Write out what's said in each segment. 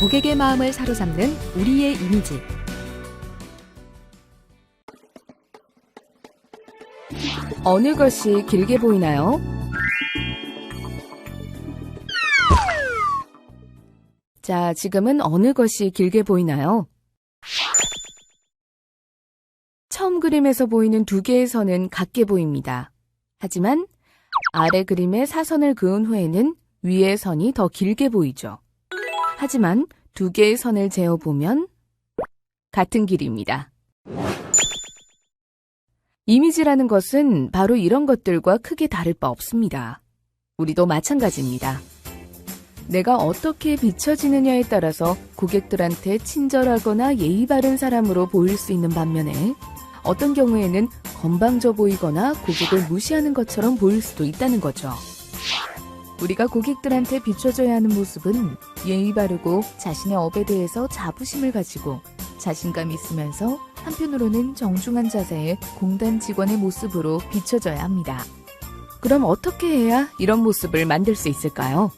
고객의 마음을 사로잡는 우리의 이미지. 어느 것이 길게 보이나요? 자, 지금은 어느 것이 길게 보이나요? 처음 그림에서 보이는 두 개의 선은 같게 보입니다. 하지만 아래 그림의 사선을 그은 후에는 위의 선이 더 길게 보이죠. 하지만 두 개의 선을 재어보면 같은 길이입니다. 이미지라는 것은 바로 이런 것들과 크게 다를 바 없습니다. 우리도 마찬가지입니다. 내가 어떻게 비춰지느냐에 따라서 고객들한테 친절하거나 예의 바른 사람으로 보일 수 있는 반면에 어떤 경우에는 건방져 보이거나 고객을 무시하는 것처럼 보일 수도 있다는 거죠. 우리가 고객들한테 비춰줘야 하는 모습은 예의 바르고 자신의 업에 대해서 자부심을 가지고 자신감 있으면서 한편으로는 정중한 자세의 공단 직원의 모습으로 비춰져야 합니다. 그럼 어떻게 해야 이런 모습을 만들 수 있을까요?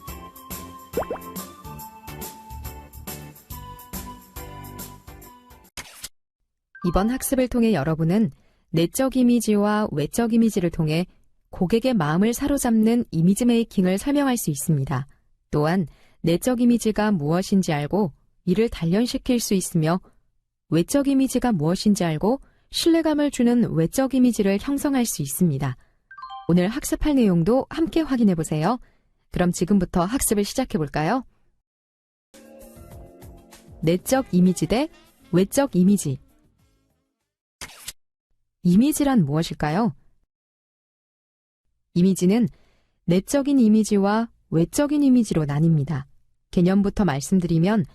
이번 학습을 통해 여러분은 내적 이미지와 외적 이미지를 통해 고객의 마음을 사로잡는 이미지 메이킹을 설명할 수 있습니다. 또한 내적 이미지가 무엇인지 알고 이를 단련시킬 수 있으며 외적 이미지가 무엇인지 알고 신뢰감을 주는 외적 이미지를 형성할 수 있습니다. 오늘 학습할 내용도 함께 확인해 보세요. 그럼 지금부터 학습을 시작해 볼까요? 내적 이미지 대 외적 이미지. 이미지란 무엇일까요? 이미지는 내적인 이미지와 외적인 이미지로 나뉩니다. 개념부터 말씀드리면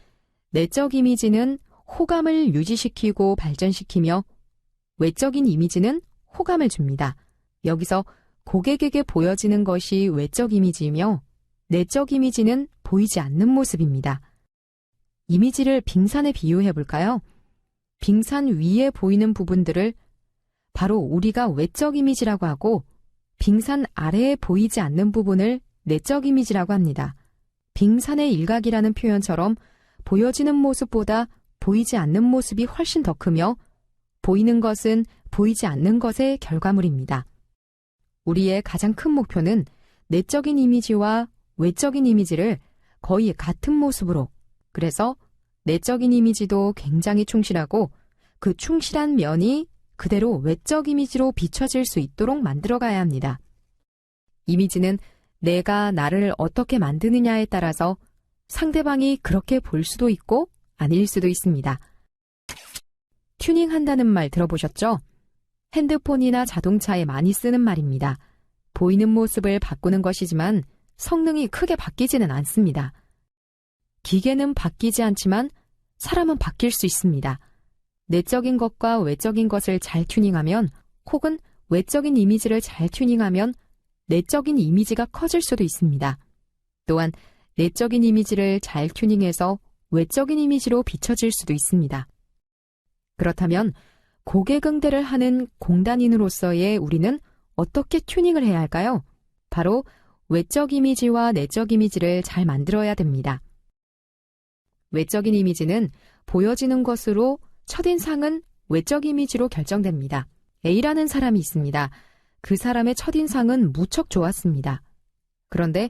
내적 이미지는 호감을 유지시키고 발전시키며 외적인 이미지는 호감을 줍니다. 여기서 고객에게 보여지는 것이 외적 이미지이며 내적 이미지는 보이지 않는 모습입니다. 이미지를 빙산에 비유해 볼까요? 빙산 위에 보이는 부분들을 바로 우리가 외적 이미지라고 하고 빙산 아래에 보이지 않는 부분을 내적 이미지라고 합니다. 빙산의 일각이라는 표현처럼 보여지는 모습보다 보이지 않는 모습이 훨씬 더 크며 보이는 것은 보이지 않는 것의 결과물입니다. 우리의 가장 큰 목표는 내적인 이미지와 외적인 이미지를 거의 같은 모습으로, 그래서 내적인 이미지도 굉장히 충실하고 그 충실한 면이 그대로 외적 이미지로 비춰질 수 있도록 만들어가야 합니다. 이미지는 내가 나를 어떻게 만드느냐에 따라서 상대방이 그렇게 볼 수도 있고 아닐 수도 있습니다. 튜닝한다는 말 들어보셨죠? 핸드폰이나 자동차에 많이 쓰는 말입니다. 보이는 모습을 바꾸는 것이지만 성능이 크게 바뀌지는 않습니다. 기계는 바뀌지 않지만 사람은 바뀔 수 있습니다. 내적인 것과 외적인 것을 잘 튜닝하면 혹은 외적인 이미지를 잘 튜닝하면 내적인 이미지가 커질 수도 있습니다. 또한 내적인 이미지를 잘 튜닝해서 외적인 이미지로 비춰질 수도 있습니다. 그렇다면 고객 응대를 하는 공단인으로서의 우리는 어떻게 튜닝을 해야 할까요? 바로 외적 이미지와 내적 이미지를 잘 만들어야 됩니다. 외적인 이미지는 보여지는 것으로 첫인상은 외적 이미지로 결정됩니다. A라는 사람이 있습니다. 그 사람의 첫인상은 무척 좋았습니다. 그런데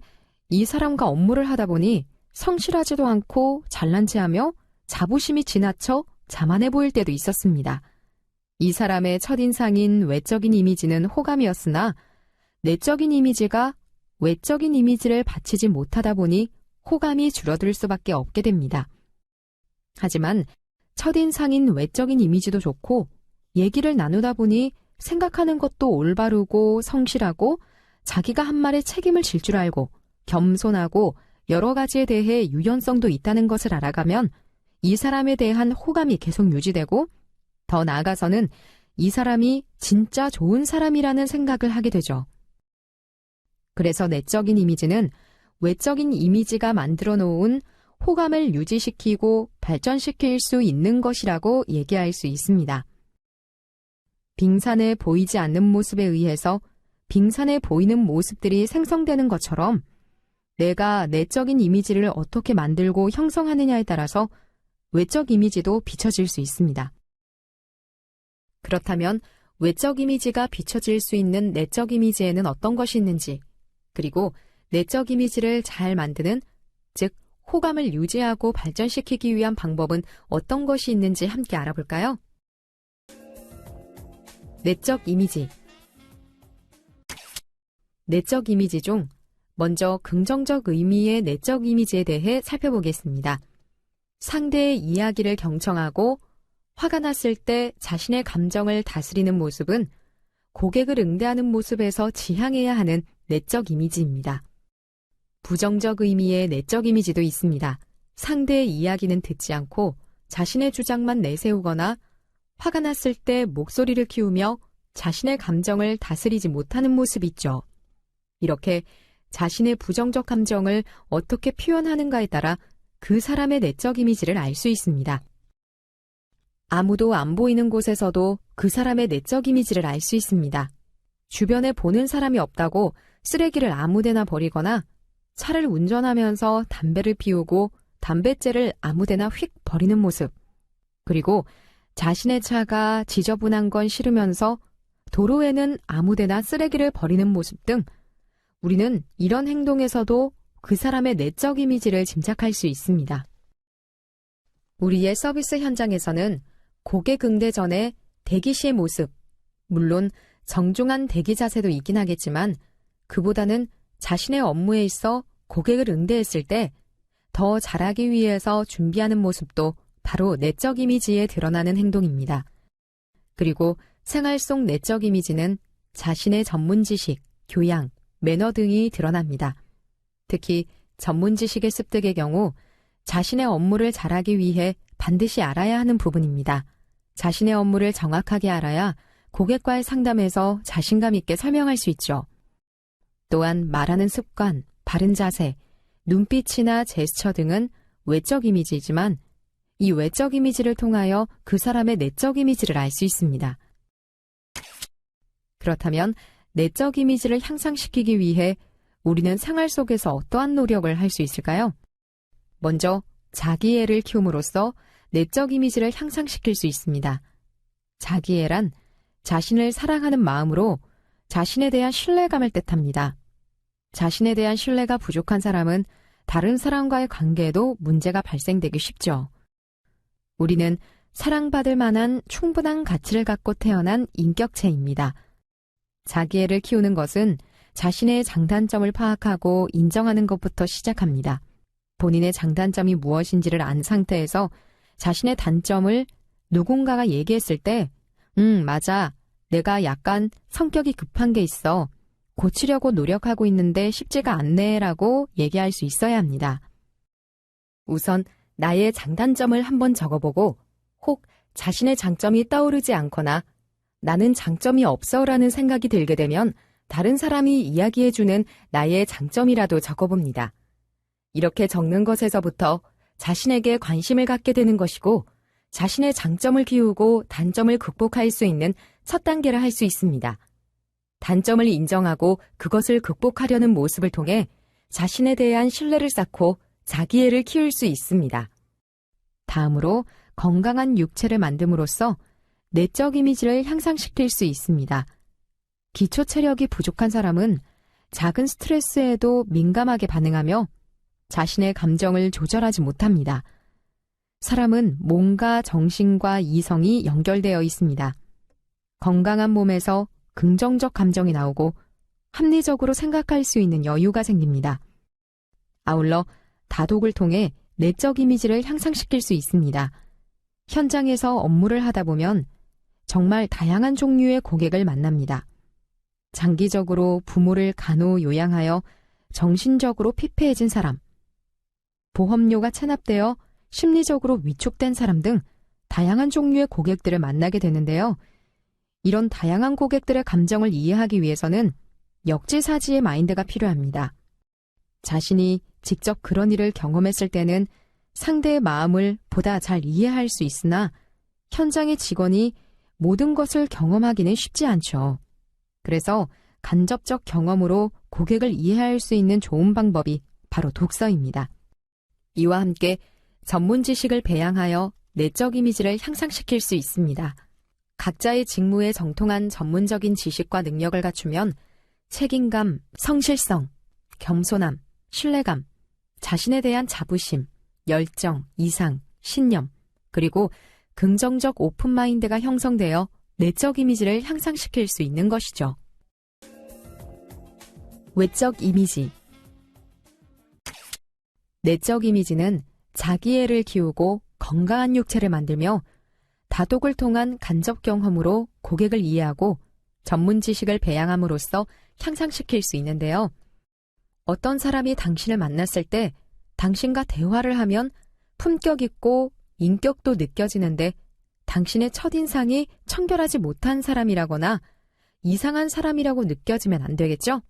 이 사람과 업무를 하다 보니 성실하지도 않고 잘난 체하며 자부심이 지나쳐 자만해 보일 때도 있었습니다. 이 사람의 첫인상인 외적인 이미지는 호감이었으나 내적인 이미지가 외적인 이미지를 받치지 못하다 보니 호감이 줄어들 수밖에 없게 됩니다. 하지만 첫인상인 외적인 이미지도 좋고 얘기를 나누다 보니 생각하는 것도 올바르고 성실하고 자기가 한 말에 책임을 질 줄 알고 겸손하고 여러 가지에 대해 유연성도 있다는 것을 알아가면 이 사람에 대한 호감이 계속 유지되고 더 나아가서는 이 사람이 진짜 좋은 사람이라는 생각을 하게 되죠. 그래서 내적인 이미지는 외적인 이미지가 만들어 놓은 호감을 유지시키고 발전시킬 수 있는 것이라고 얘기할 수 있습니다. 빙산에 보이지 않는 모습에 의해서 빙산에 보이는 모습들이 생성되는 것처럼 내가 내적인 이미지를 어떻게 만들고 형성하느냐에 따라서 외적 이미지도 비춰질 수 있습니다. 그렇다면 외적 이미지가 비춰질 수 있는 내적 이미지에는 어떤 것이 있는지, 그리고 내적 이미지를 잘 만드는, 즉 호감을 유지하고 발전시키기 위한 방법은 어떤 것이 있는지 함께 알아볼까요? 내적 이미지. 내적 이미지 중 먼저 긍정적 의미의 내적 이미지에 대해 살펴보겠습니다. 상대의 이야기를 경청하고 화가 났을 때 자신의 감정을 다스리는 모습은 고객을 응대하는 모습에서 지향해야 하는 내적 이미지입니다. 부정적 의미의 내적 이미지도 있습니다. 상대의 이야기는 듣지 않고 자신의 주장만 내세우거나 화가 났을 때 목소리를 키우며 자신의 감정을 다스리지 못하는 모습이 있죠. 이렇게 자신의 부정적 감정을 어떻게 표현하는가에 따라 그 사람의 내적 이미지를 알 수 있습니다. 아무도 안 보이는 곳에서도 그 사람의 내적 이미지를 알 수 있습니다. 주변에 보는 사람이 없다고 쓰레기를 아무데나 버리거나 차를 운전하면서 담배를 피우고 담뱃재를 아무데나 휙 버리는 모습, 그리고 자신의 차가 지저분한 건 싫으면서 도로에는 아무데나 쓰레기를 버리는 모습 등 우리는 이런 행동에서도 그 사람의 내적 이미지를 짐작할 수 있습니다. 우리의 서비스 현장에서는 고객 응대 전에 대기 시의 모습, 물론 정중한 대기 자세도 있긴 하겠지만 그보다는 자신의 업무에 있어 고객을 응대했을 때 더 잘하기 위해서 준비하는 모습도 바로 내적 이미지에 드러나는 행동입니다. 그리고 생활 속 내적 이미지는 자신의 전문 지식, 교양, 매너 등이 드러납니다. 특히 전문 지식의 습득의 경우 자신의 업무를 잘하기 위해 반드시 알아야 하는 부분입니다. 자신의 업무를 정확하게 알아야 고객과의 상담에서 자신감 있게 설명할 수 있죠. 또한 말하는 습관, 바른 자세, 눈빛이나 제스처 등은 외적 이미지이지만 이 외적 이미지를 통하여 그 사람의 내적 이미지를 알 수 있습니다. 그렇다면 내적 이미지를 향상시키기 위해 우리는 생활 속에서 어떠한 노력을 할 수 있을까요? 먼저 자기애를 키움으로써 내적 이미지를 향상시킬 수 있습니다. 자기애란 자신을 사랑하는 마음으로 자신에 대한 신뢰감을 뜻합니다. 자신에 대한 신뢰가 부족한 사람은 다른 사람과의 관계에도 문제가 발생되기 쉽죠. 우리는 사랑받을 만한 충분한 가치를 갖고 태어난 인격체입니다. 자기애를 키우는 것은 자신의 장단점을 파악하고 인정하는 것부터 시작합니다. 본인의 장단점이 무엇인지를 안 상태에서 자신의 단점을 누군가가 얘기했을 때 맞아. 내가 약간 성격이 급한 게 있어. 고치려고 노력하고 있는데 쉽지가 않네 라고 얘기할 수 있어야 합니다. 우선 나의 장단점을 한번 적어보고 혹 자신의 장점이 떠오르지 않거나 나는 장점이 없어 라는 생각이 들게 되면 다른 사람이 이야기해주는 나의 장점이라도 적어봅니다. 이렇게 적는 것에서부터 자신에게 관심을 갖게 되는 것이고 자신의 장점을 키우고 단점을 극복할 수 있는 첫 단계를 할 수 있습니다. 단점을 인정하고 그것을 극복하려는 모습을 통해 자신에 대한 신뢰를 쌓고 자기애를 키울 수 있습니다. 다음으로 건강한 육체를 만듦으로써 내적 이미지를 향상시킬 수 있습니다. 기초 체력이 부족한 사람은 작은 스트레스에도 민감하게 반응하며 자신의 감정을 조절하지 못합니다. 사람은 몸과 정신과 이성이 연결되어 있습니다. 건강한 몸에서 긍정적 감정이 나오고 합리적으로 생각할 수 있는 여유가 생깁니다. 아울러 다독을 통해 내적 이미지를 향상시킬 수 있습니다. 현장에서 업무를 하다 보면 정말 다양한 종류의 고객을 만납니다. 장기적으로 부모를 간호요양하여 정신적으로 피폐해진 사람, 보험료가 체납되어 심리적으로 위축된 사람 등 다양한 종류의 고객들을 만나게 되는데요. 이런 다양한 고객들의 감정을 이해하기 위해서는 역지사지의 마인드가 필요합니다. 자신이 직접 그런 일을 경험했을 때는 상대의 마음을 보다 잘 이해할 수 있으나 현장의 직원이 모든 것을 경험하기는 쉽지 않죠. 그래서 간접적 경험으로 고객을 이해할 수 있는 좋은 방법이 바로 독서입니다. 이와 함께 전문 지식을 배양하여 내적 이미지를 향상시킬 수 있습니다. 각자의 직무에 정통한 전문적인 지식과 능력을 갖추면 책임감, 성실성, 겸손함, 신뢰감, 자신에 대한 자부심, 열정, 이상, 신념, 그리고 긍정적 오픈마인드가 형성되어 내적 이미지를 향상시킬 수 있는 것이죠. 외적 이미지. 내적 이미지는 자기애를 키우고 건강한 육체를 만들며 다독을 통한 간접 경험으로 고객을 이해하고 전문 지식을 배양함으로써 향상시킬 수 있는데요. 어떤 사람이 당신을 만났을 때 당신과 대화를 하면 품격 있고 인격도 느껴지는데 당신의 첫인상이 청결하지 못한 사람이라거나 이상한 사람이라고 느껴지면 안 되겠죠?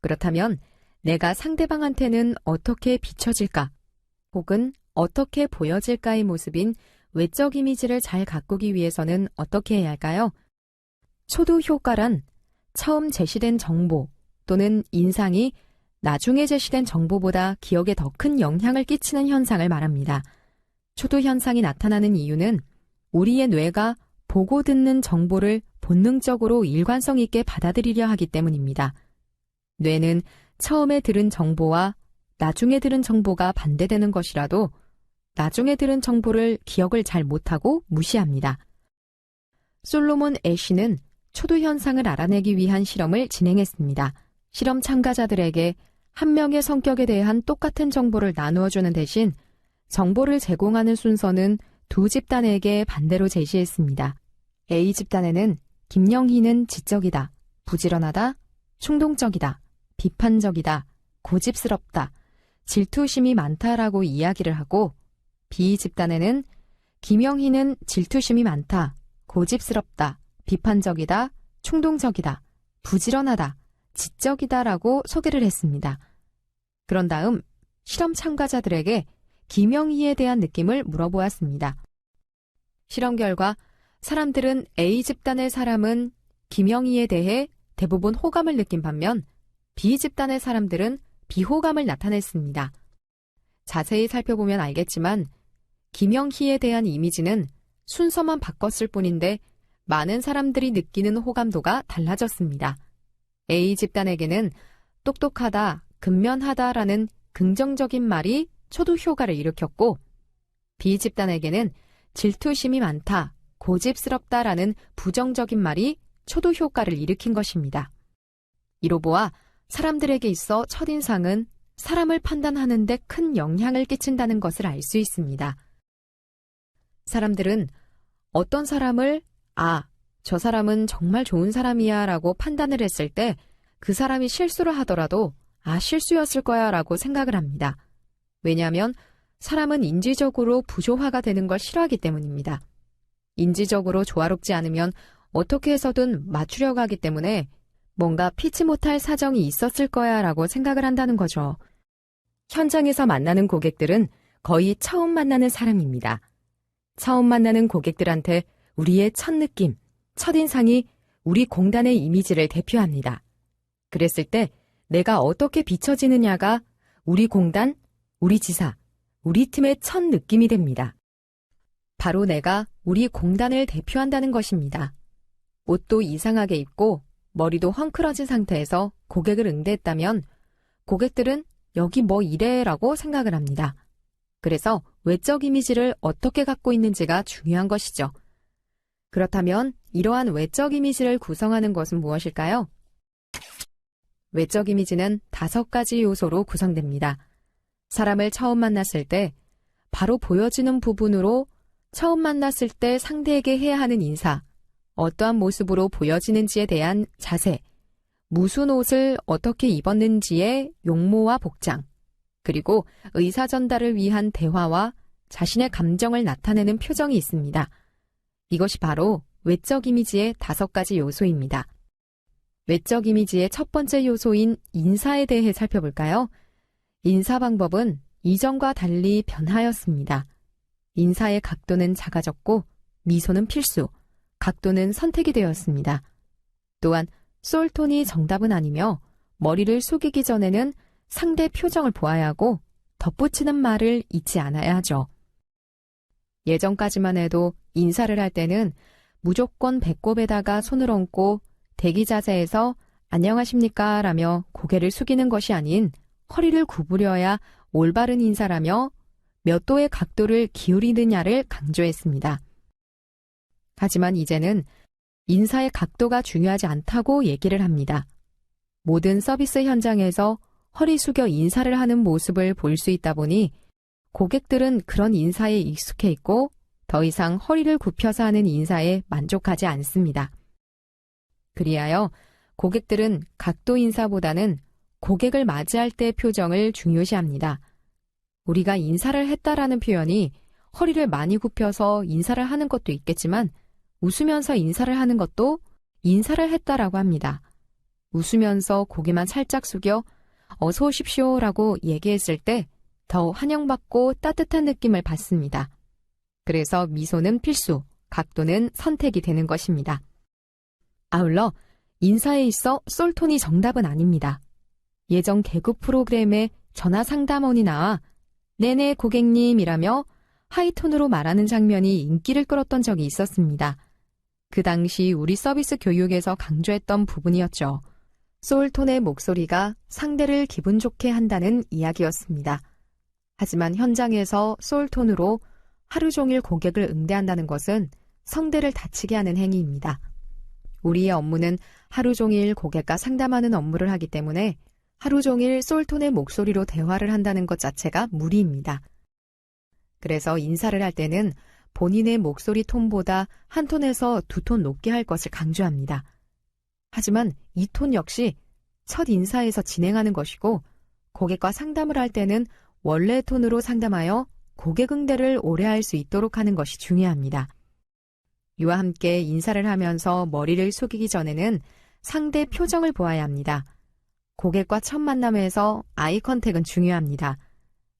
그렇다면 내가 상대방한테는 어떻게 비춰질까? 혹은 어떻게 보여질까의 모습인 외적 이미지를 잘 가꾸기 위해서는 어떻게 해야 할까요? 초두 효과란 처음 제시된 정보 또는 인상이 나중에 제시된 정보보다 기억에 더 큰 영향을 끼치는 현상을 말합니다. 초두 현상이 나타나는 이유는 우리의 뇌가 보고 듣는 정보를 본능적으로 일관성 있게 받아들이려 하기 때문입니다. 뇌는 처음에 들은 정보와 나중에 들은 정보가 반대되는 것이라도 나중에 들은 정보를 기억을 잘 못하고 무시합니다. 솔로몬 애쉬는 초두 현상을 알아내기 위한 실험을 진행했습니다. 실험 참가자들에게 한 명의 성격에 대한 똑같은 정보를 나누어주는 대신 정보를 제공하는 순서는 두 집단에게 반대로 제시했습니다. A 집단에는 김영희는 지적이다, 부지런하다, 충동적이다, 비판적이다, 고집스럽다, 질투심이 많다라고 이야기를 하고 B 집단에는 김영희는 질투심이 많다, 고집스럽다, 비판적이다, 충동적이다, 부지런하다, 지적이다라고 소개를 했습니다. 그런 다음 실험 참가자들에게 김영희에 대한 느낌을 물어보았습니다. 실험 결과 사람들은 A 집단의 사람은 김영희에 대해 대부분 호감을 느낀 반면 B 집단의 사람들은 비호감을 나타냈습니다. 자세히 살펴보면 알겠지만 김영희에 대한 이미지는 순서만 바꿨을 뿐인데 많은 사람들이 느끼는 호감도가 달라졌습니다. A 집단에게는 똑똑하다, 근면하다라는 긍정적인 말이 초두 효과를 일으켰고 B 집단에게는 질투심이 많다, 고집스럽다라는 부정적인 말이 초두 효과를 일으킨 것입니다. 이로 보아 사람들에게 있어 첫인상은 사람을 판단하는 데 큰 영향을 끼친다는 것을 알 수 있습니다. 사람들은 어떤 사람을 저 사람은 정말 좋은 사람이야 라고 판단을 했을 때 그 사람이 실수를 하더라도 실수였을 거야 라고 생각을 합니다. 왜냐하면 사람은 인지적으로 부조화가 되는 걸 싫어하기 때문입니다. 인지적으로 조화롭지 않으면 어떻게 해서든 맞추려고 하기 때문에 뭔가 피치 못할 사정이 있었을 거야 라고 생각을 한다는 거죠. 현장에서 만나는 고객들은 거의 처음 만나는 사람입니다. 처음 만나는 고객들한테 우리의 첫 느낌, 첫인상이 우리 공단의 이미지를 대표합니다. 그랬을 때 내가 어떻게 비춰지느냐가 우리 공단, 우리 지사, 우리 팀의 첫 느낌이 됩니다. 바로 내가 우리 공단을 대표한다는 것입니다. 옷도 이상하게 입고 머리도 헝클어진 상태에서 고객을 응대했다면 고객들은 여기 뭐 이래라고 생각을 합니다. 그래서 외적 이미지를 어떻게 갖고 있는지가 중요한 것이죠. 그렇다면 이러한 외적 이미지를 구성하는 것은 무엇일까요? 외적 이미지는 5가지 요소로 구성됩니다. 사람을 처음 만났을 때 바로 보여지는 부분으로 처음 만났을 때 상대에게 해야 하는 인사, 어떠한 모습으로 보여지는지에 대한 자세, 무슨 옷을 어떻게 입었는지의 용모와 복장, 그리고 의사 전달을 위한 대화와 자신의 감정을 나타내는 표정이 있습니다. 이것이 바로 외적 이미지의 5가지 요소입니다. 외적 이미지의 첫 번째 요소인 인사에 대해 살펴볼까요? 인사 방법은 이전과 달리 변하였습니다. 인사의 각도는 작아졌고 미소는 필수, 각도는 선택이 되었습니다. 또한 솔톤이 정답은 아니며 머리를 숙이기 전에는 상대 표정을 보아야 하고 덧붙이는 말을 잊지 않아야 하죠. 예전까지만 해도 인사를 할 때는 무조건 배꼽에다가 손을 얹고 대기 자세에서 안녕하십니까 라며 고개를 숙이는 것이 아닌 허리를 구부려야 올바른 인사라며 몇 도의 각도를 기울이느냐를 강조했습니다. 하지만 이제는 인사의 각도가 중요하지 않다고 얘기를 합니다. 모든 서비스 현장에서 허리 숙여 인사를 하는 모습을 볼 수 있다 보니 고객들은 그런 인사에 익숙해 있고 더 이상 허리를 굽혀서 하는 인사에 만족하지 않습니다. 그리하여 고객들은 각도 인사보다는 고객을 맞이할 때 표정을 중요시합니다. 우리가 인사를 했다라는 표현이 허리를 많이 굽혀서 인사를 하는 것도 있겠지만 웃으면서 인사를 하는 것도 인사를 했다라고 합니다. 웃으면서 고개만 살짝 숙여 어서 오십시오라고 얘기했을 때 더 환영받고 따뜻한 느낌을 받습니다. 그래서 미소는 필수, 각도는 선택이 되는 것입니다. 아울러 인사에 있어 솔톤이 정답은 아닙니다. 예전 개그 프로그램에 전화 상담원이 나와 네네 고객님이라며 하이톤으로 말하는 장면이 인기를 끌었던 적이 있었습니다. 그 당시 우리 서비스 교육에서 강조했던 부분이었죠. 솔톤의 목소리가 상대를 기분 좋게 한다는 이야기였습니다. 하지만 현장에서 솔톤으로 하루 종일 고객을 응대한다는 것은 성대를 다치게 하는 행위입니다. 우리의 업무는 하루 종일 고객과 상담하는 업무를 하기 때문에 하루 종일 솔톤의 목소리로 대화를 한다는 것 자체가 무리입니다. 그래서 인사를 할 때는 본인의 목소리 톤보다 한 톤에서 두 톤 높게 할 것을 강조합니다. 하지만 이 톤 역시 첫 인사에서 진행하는 것이고 고객과 상담을 할 때는 원래 톤으로 상담하여 고객 응대를 오래 할 수 있도록 하는 것이 중요합니다. 이와 함께 인사를 하면서 머리를 숙이기 전에는 상대 표정을 보아야 합니다. 고객과 첫 만남에서 아이 컨택은 중요합니다.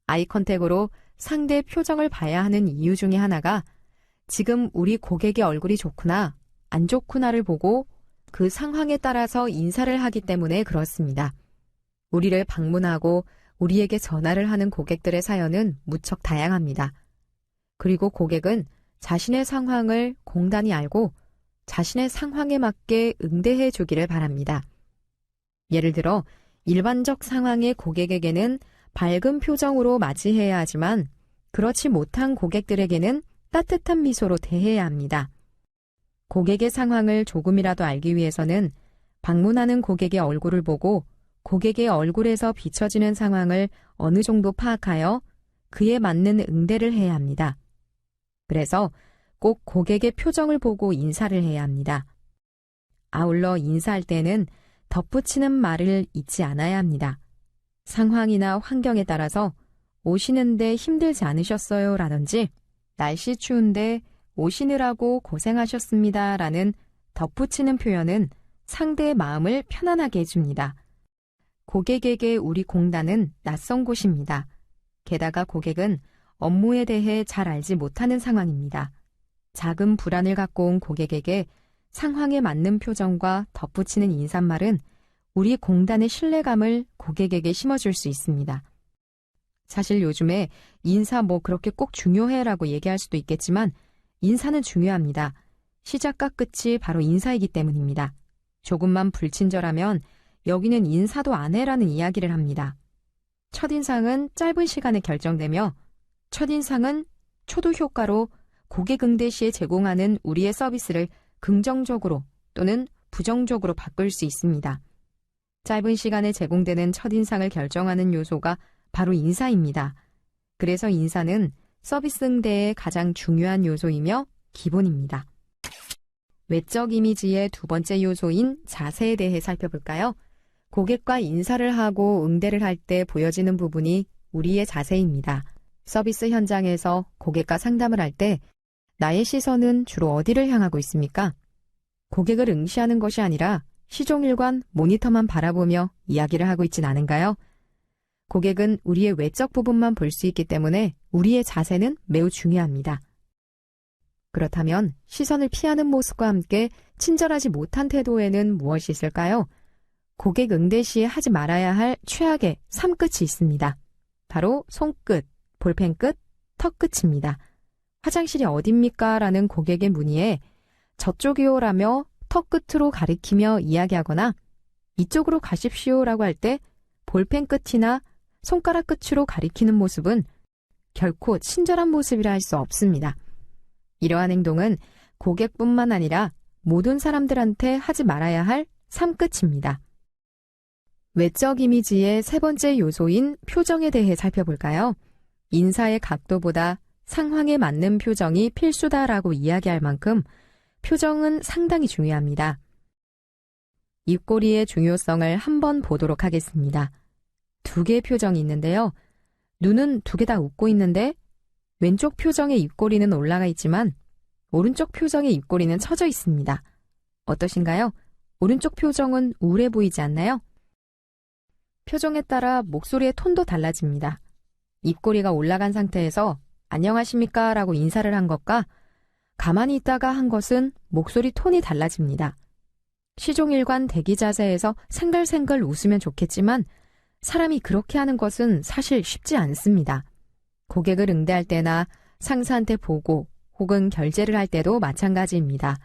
아이 컨택으로 상대 표정을 봐야 하는 이유 중에 하나가 지금 우리 고객의 얼굴이 좋구나, 안 좋구나를 보고 그 상황에 따라서 인사를 하기 때문에 그렇습니다. 우리를 방문하고 우리에게 전화를 하는 고객들의 사연은 무척 다양합니다. 그리고 고객은 자신의 상황을 공단히 알고 자신의 상황에 맞게 응대해 주기를 바랍니다. 예를 들어 일반적 상황의 고객에게는 밝은 표정으로 맞이해야 하지만 그렇지 못한 고객들에게는 따뜻한 미소로 대해야 합니다. 고객의 상황을 조금이라도 알기 위해서는 방문하는 고객의 얼굴을 보고 고객의 얼굴에서 비춰지는 상황을 어느 정도 파악하여 그에 맞는 응대를 해야 합니다. 그래서 꼭 고객의 표정을 보고 인사를 해야 합니다. 아울러 인사할 때는 덧붙이는 말을 잊지 않아야 합니다. 상황이나 환경에 따라서 오시는데 힘들지 않으셨어요? 라든지 날씨 추운데 오시느라고 고생하셨습니다. 라는 덧붙이는 표현은 상대의 마음을 편안하게 해줍니다. 고객에게 우리 공단은 낯선 곳입니다. 게다가 고객은 업무에 대해 잘 알지 못하는 상황입니다. 작은 불안을 갖고 온 고객에게 상황에 맞는 표정과 덧붙이는 인사말은 우리 공단의 신뢰감을 고객에게 심어줄 수 있습니다. 사실 요즘에 인사 그렇게 꼭 중요해라고 얘기할 수도 있겠지만 인사는 중요합니다. 시작과 끝이 바로 인사이기 때문입니다. 조금만 불친절하면 여기는 인사도 안 해라는 이야기를 합니다. 첫인상은 짧은 시간에 결정되며 첫인상은 초도 효과로 고객 응대 시에 제공하는 우리의 서비스를 긍정적으로 또는 부정적으로 바꿀 수 있습니다. 짧은 시간에 제공되는 첫인상을 결정하는 요소가 바로 인사입니다. 그래서 인사는 서비스 응대의 가장 중요한 요소이며 기본입니다. 외적 이미지의 두 번째 요소인 자세에 대해 살펴볼까요? 고객과 인사를 하고 응대를 할 때 보여지는 부분이 우리의 자세입니다. 서비스 현장에서 고객과 상담을 할 때 나의 시선은 주로 어디를 향하고 있습니까? 고객을 응시하는 것이 아니라 시종일관 모니터만 바라보며 이야기를 하고 있진 않은가요? 고객은 우리의 외적 부분만 볼 수 있기 때문에 우리의 자세는 매우 중요합니다. 그렇다면 시선을 피하는 모습과 함께 친절하지 못한 태도에는 무엇이 있을까요? 고객 응대 시에 하지 말아야 할 최악의 3끝이 있습니다. 바로 손끝, 볼펜 끝, 턱 끝입니다. 화장실이 어딥니까? 라는 고객의 문의에 저쪽이요 라며 턱 끝으로 가리키며 이야기하거나 이쪽으로 가십시오 라고 할 때 볼펜 끝이나 손가락 끝으로 가리키는 모습은 결코 친절한 모습이라 할 수 없습니다. 이러한 행동은 고객뿐만 아니라 모든 사람들한테 하지 말아야 할 3끝입니다. 외적 이미지의 세 번째 요소인 표정에 대해 살펴볼까요? 인사의 각도보다 상황에 맞는 표정이 필수다라고 이야기할 만큼 표정은 상당히 중요합니다. 입꼬리의 중요성을 한번 보도록 하겠습니다. 두 개의 표정이 있는데요. 눈은 두 개 다 웃고 있는데 왼쪽 표정의 입꼬리는 올라가 있지만 오른쪽 표정의 입꼬리는 처져 있습니다. 어떠신가요? 오른쪽 표정은 우울해 보이지 않나요? 표정에 따라 목소리의 톤도 달라집니다. 입꼬리가 올라간 상태에서 안녕하십니까? 라고 인사를 한 것과 가만히 있다가 한 것은 목소리 톤이 달라집니다. 시종일관 대기 자세에서 생글생글 웃으면 좋겠지만 사람이 그렇게 하는 것은 사실 쉽지 않습니다. 고객을 응대할 때나 상사한테 보고 혹은 결제를 할 때도 마찬가지입니다.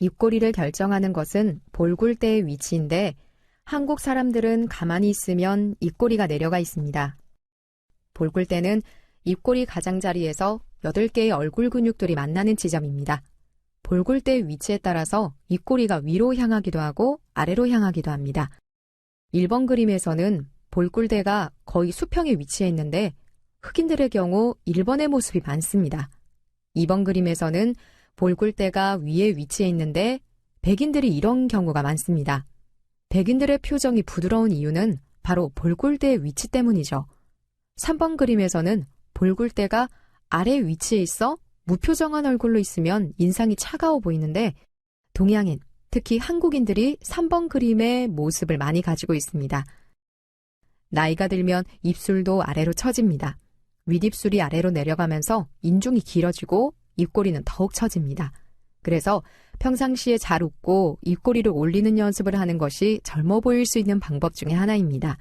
입꼬리를 결정하는 것은 볼굴대의 위치인데 한국 사람들은 가만히 있으면 입꼬리가 내려가 있습니다. 볼굴대는 입꼬리 가장자리에서 8개의 얼굴 근육들이 만나는 지점입니다. 볼굴대의 위치에 따라서 입꼬리가 위로 향하기도 하고 아래로 향하기도 합니다. 1번 그림에서는 볼굴대가 거의 수평에 위치해 있는데 흑인들의 경우 1번의 모습이 많습니다. 2번 그림에서는 볼굴대가 위에 위치해 있는데 백인들이 이런 경우가 많습니다. 백인들의 표정이 부드러운 이유는 바로 볼굴대의 위치 때문이죠. 3번 그림에서는 볼굴대가 아래 위치에 있어 무표정한 얼굴로 있으면 인상이 차가워 보이는데 동양인, 특히 한국인들이 3번 그림의 모습을 많이 가지고 있습니다. 나이가 들면 입술도 아래로 처집니다. 윗입술이 아래로 내려가면서 인중이 길어지고 입꼬리는 더욱 처집니다. 그래서 평상시에 잘 웃고 입꼬리를 올리는 연습을 하는 것이 젊어 보일 수 있는 방법 중에 하나입니다.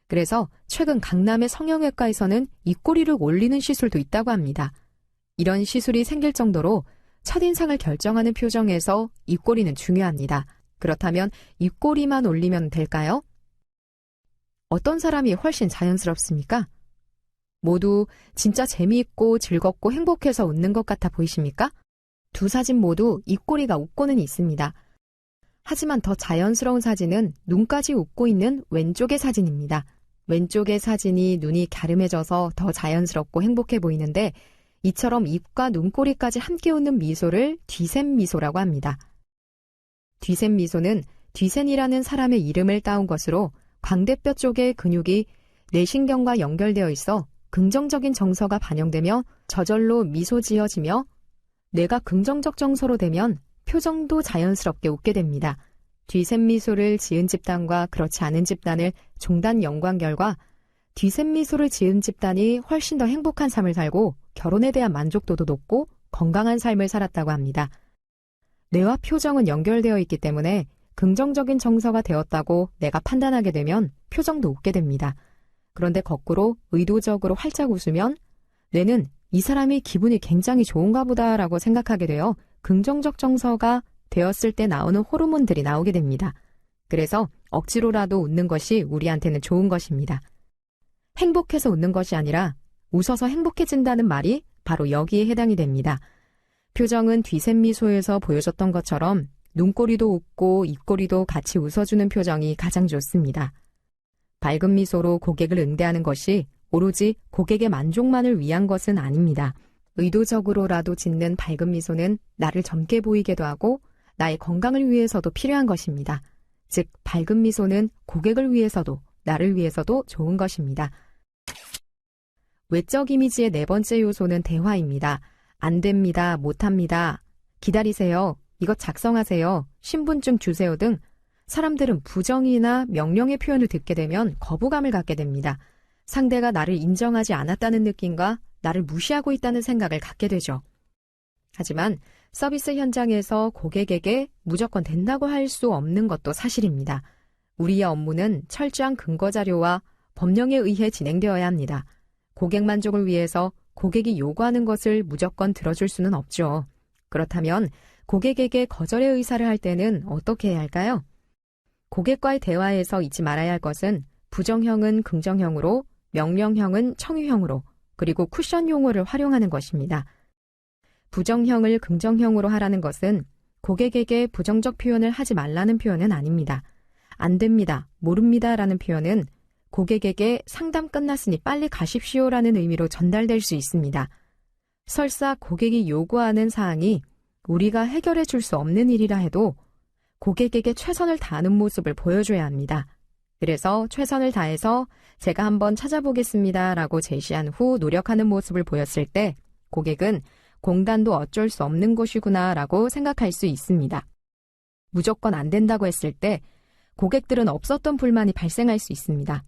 그래서 최근 강남의 성형외과에서는 입꼬리를 올리는 시술도 있다고 합니다. 이런 시술이 생길 정도로 첫인상을 결정하는 표정에서 입꼬리는 중요합니다. 그렇다면 입꼬리만 올리면 될까요? 어떤 사람이 훨씬 자연스럽습니까? 모두 진짜 재미있고 즐겁고 행복해서 웃는 것 같아 보이십니까? 두 사진 모두 입꼬리가 웃고는 있습니다. 하지만 더 자연스러운 사진은 눈까지 웃고 있는 왼쪽의 사진입니다. 왼쪽의 사진이 눈이 갸름해져서 더 자연스럽고 행복해 보이는데 이처럼 입과 눈꼬리까지 함께 웃는 미소를 뒤샘 미소라고 합니다. 뒤샘 미소는 뒤센이라는 사람의 이름을 따온 것으로 광대뼈 쪽의 근육이 뇌신경과 연결되어 있어 긍정적인 정서가 반영되며 저절로 미소 지어지며 뇌가 긍정적 정서로 되면 표정도 자연스럽게 웃게 됩니다. 뒤샘 미소를 지은 집단과 그렇지 않은 집단을 종단 연구한 결과 뒤샘 미소를 지은 집단이 훨씬 더 행복한 삶을 살고 결혼에 대한 만족도도 높고 건강한 삶을 살았다고 합니다. 뇌와 표정은 연결되어 있기 때문에 긍정적인 정서가 되었다고 내가 판단하게 되면 표정도 웃게 됩니다. 그런데 거꾸로 의도적으로 활짝 웃으면 뇌는 이 사람이 기분이 굉장히 좋은가 보다라고 생각하게 되어 긍정적 정서가 되었을 때 나오는 호르몬들이 나오게 됩니다. 그래서 억지로라도 웃는 것이 우리한테는 좋은 것입니다. 행복해서 웃는 것이 아니라 웃어서 행복해진다는 말이 바로 여기에 해당이 됩니다. 표정은 뒤샘 미소에서 보여줬던 것처럼 눈꼬리도 웃고 입꼬리도 같이 웃어주는 표정이 가장 좋습니다. 밝은 미소로 고객을 응대하는 것이 오로지 고객의 만족만을 위한 것은 아닙니다. 의도적으로라도 짓는 밝은 미소는 나를 젊게 보이게도 하고 나의 건강을 위해서도 필요한 것입니다. 즉, 밝은 미소는 고객을 위해서도 나를 위해서도 좋은 것입니다. 외적 이미지의 네 번째 요소는 대화입니다. 안 됩니다. 못합니다. 기다리세요. 이것 작성하세요. 신분증 주세요 등 사람들은 부정이나 명령의 표현을 듣게 되면 거부감을 갖게 됩니다. 상대가 나를 인정하지 않았다는 느낌과 나를 무시하고 있다는 생각을 갖게 되죠. 하지만 서비스 현장에서 고객에게 무조건 된다고 할 수 없는 것도 사실입니다. 우리의 업무는 철저한 근거 자료와 법령에 의해 진행되어야 합니다. 고객 만족을 위해서 고객이 요구하는 것을 무조건 들어줄 수는 없죠. 그렇다면 고객에게 거절의 의사를 할 때는 어떻게 해야 할까요? 고객과의 대화에서 잊지 말아야 할 것은 부정형은 긍정형으로, 명령형은 청유형으로, 그리고 쿠션 용어를 활용하는 것입니다. 부정형을 긍정형으로 하라는 것은 고객에게 부정적 표현을 하지 말라는 표현은 아닙니다. 안 됩니다, 모릅니다 라는 표현은 고객에게 상담 끝났으니 빨리 가십시오라는 의미로 전달될 수 있습니다. 설사 고객이 요구하는 사항이 우리가 해결해 줄 수 없는 일이라 해도 고객에게 최선을 다하는 모습을 보여줘야 합니다. 그래서 최선을 다해서 제가 한번 찾아보겠습니다 라고 제시한 후 노력하는 모습을 보였을 때 고객은 공단도 어쩔 수 없는 것이구나 라고 생각할 수 있습니다. 무조건 안 된다고 했을 때 고객들은 없었던 불만이 발생할 수 있습니다.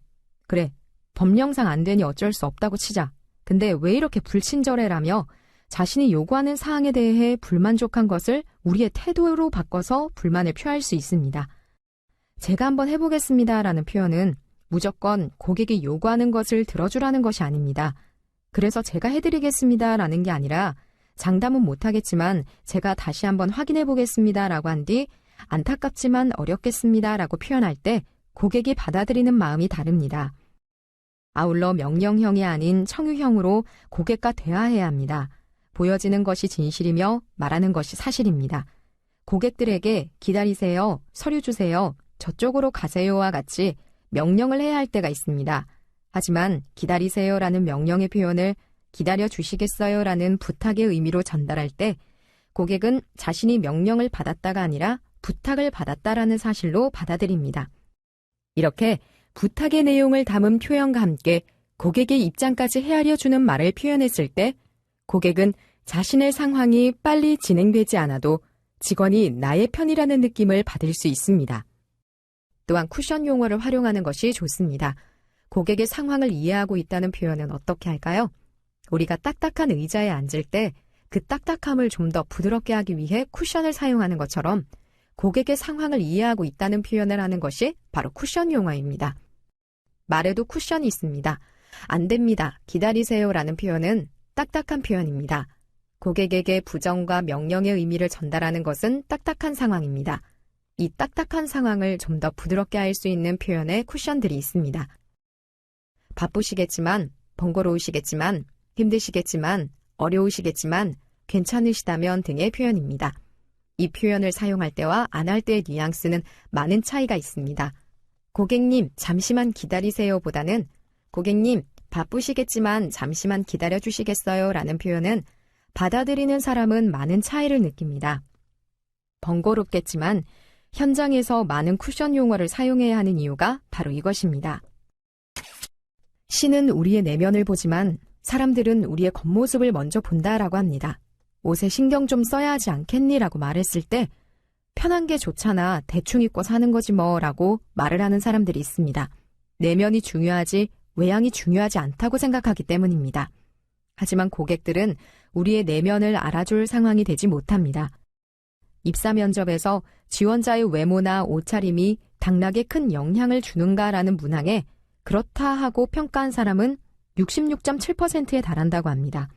그래, 법령상 안 되니 어쩔 수 없다고 치자. 근데 왜 이렇게 불친절해라며 자신이 요구하는 사항에 대해 불만족한 것을 우리의 태도로 바꿔서 불만을 표할 수 있습니다. 제가 한번 해보겠습니다 라는 표현은 무조건 고객이 요구하는 것을 들어주라는 것이 아닙니다. 그래서 제가 해드리겠습니다 라는 게 아니라 장담은 못하겠지만 제가 다시 한번 확인해 보겠습니다 라고 한 뒤 안타깝지만 어렵겠습니다 라고 표현할 때 고객이 받아들이는 마음이 다릅니다. 아울러 명령형이 아닌 청유형으로 고객과 대화해야 합니다. 보여지는 것이 진실이며 말하는 것이 사실입니다. 고객들에게 기다리세요, 서류 주세요, 저쪽으로 가세요와 같이 명령을 해야 할 때가 있습니다. 하지만 기다리세요라는 명령의 표현을 기다려 주시겠어요라는 부탁의 의미로 전달할 때 고객은 자신이 명령을 받았다가 아니라 부탁을 받았다라는 사실로 받아들입니다. 이렇게 부탁의 내용을 담은 표현과 함께 고객의 입장까지 헤아려 주는 말을 표현했을 때 고객은 자신의 상황이 빨리 진행되지 않아도 직원이 나의 편이라는 느낌을 받을 수 있습니다. 또한 쿠션 용어를 활용하는 것이 좋습니다. 고객의 상황을 이해하고 있다는 표현은 어떻게 할까요? 우리가 딱딱한 의자에 앉을 때 그 딱딱함을 좀 더 부드럽게 하기 위해 쿠션을 사용하는 것처럼 고객의 상황을 이해하고 있다는 표현을 하는 것이 바로 쿠션 용어입니다. 말에도 쿠션이 있습니다. 안 됩니다, 기다리세요 라는 표현은 딱딱한 표현입니다. 고객에게 부정과 명령의 의미를 전달하는 것은 딱딱한 상황입니다. 이 딱딱한 상황을 좀 더 부드럽게 할 수 있는 표현의 쿠션들이 있습니다. 바쁘시겠지만, 번거로우시겠지만, 힘드시겠지만, 어려우시겠지만, 괜찮으시다면 등의 표현입니다. 이 표현을 사용할 때와 안 할 때의 뉘앙스는 많은 차이가 있습니다. 고객님, 잠시만 기다리세요 보다는 고객님, 바쁘시겠지만 잠시만 기다려 주시겠어요 라는 표현은 받아들이는 사람은 많은 차이를 느낍니다. 번거롭겠지만 현장에서 많은 쿠션 용어를 사용해야 하는 이유가 바로 이것입니다. 신은 우리의 내면을 보지만 사람들은 우리의 겉모습을 먼저 본다라고 합니다. 옷에 신경 좀 써야 하지 않겠니? 라고 말했을 때 편한 게 좋잖아, 대충 입고 사는 거지 뭐 라고 말을 하는 사람들이 있습니다. 내면이 중요하지 외양이 중요하지 않다고 생각하기 때문입니다. 하지만 고객들은 우리의 내면을 알아줄 상황이 되지 못합니다. 입사 면접에서 지원자의 외모나 옷차림이 당락에 큰 영향을 주는가라는 문항에 그렇다 하고 평가한 사람은 66.7%에 달한다고 합니다.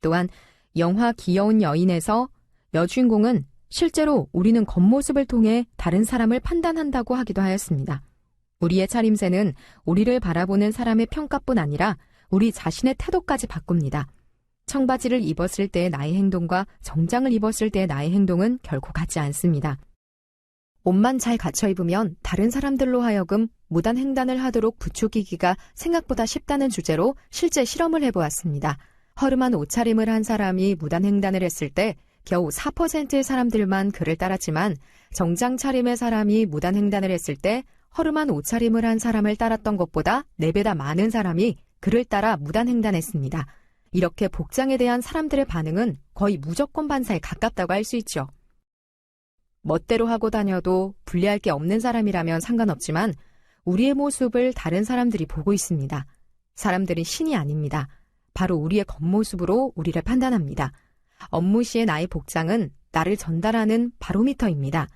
또한 영화 귀여운 여인에서 여주인공은 실제로 우리는 겉모습을 통해 다른 사람을 판단한다고 하기도 하였습니다. 우리의 차림새는 우리를 바라보는 사람의 평가뿐 아니라 우리 자신의 태도까지 바꿉니다. 청바지를 입었을 때의 나의 행동과 정장을 입었을 때의 나의 행동은 결코 같지 않습니다. 옷만 잘 갖춰 입으면 다른 사람들로 하여금 무단 횡단을 하도록 부추기기가 생각보다 쉽다는 주제로 실제 실험을 해보았습니다. 허름한 옷차림을 한 사람이 무단 횡단을 했을 때 겨우 4%의 사람들만 그를 따랐지만 정장 차림의 사람이 무단 횡단을 했을 때 허름한 옷차림을 한 사람을 따랐던 것보다 4배나 많은 사람이 그를 따라 무단 횡단했습니다. 이렇게 복장에 대한 사람들의 반응은 거의 무조건 반사에 가깝다고 할 수 있죠. 멋대로 하고 다녀도 불리할 게 없는 사람이라면 상관없지만 우리의 모습을 다른 사람들이 보고 있습니다. 사람들은 신이 아닙니다. 바로 우리의 겉모습으로 우리를 판단합니다. 업무 시의 나의 복장은 나를 전달하는 바로미터입니다.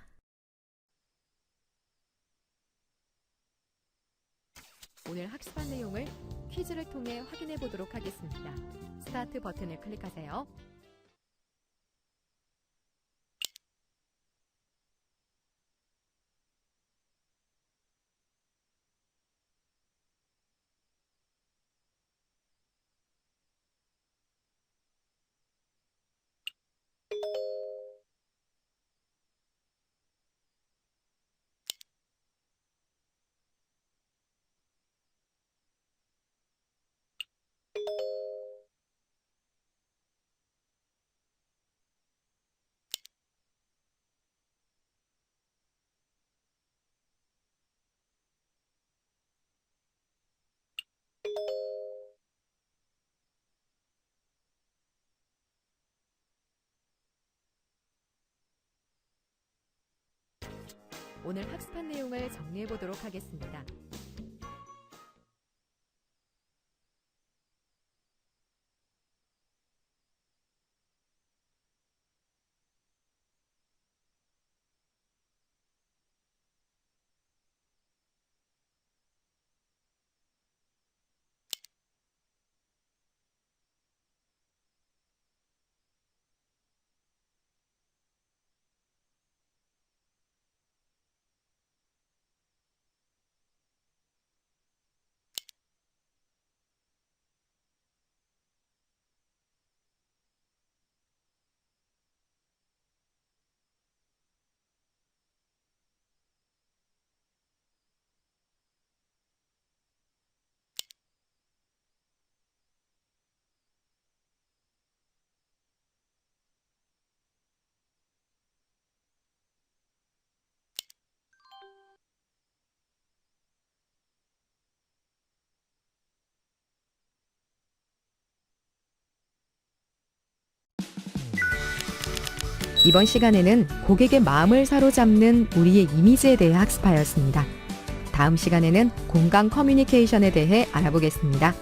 오늘 학습한 내용을 퀴즈를 통해 확인해 보도록 하겠습니다. 스타트 버튼을 클릭하세요. 오늘 학습한 내용을 정리해 보도록 하겠습니다. 이번 시간에는 고객의 마음을 사로잡는 우리의 이미지에 대해 학습하였습니다. 다음 시간에는 공감 커뮤니케이션에 대해 알아보겠습니다.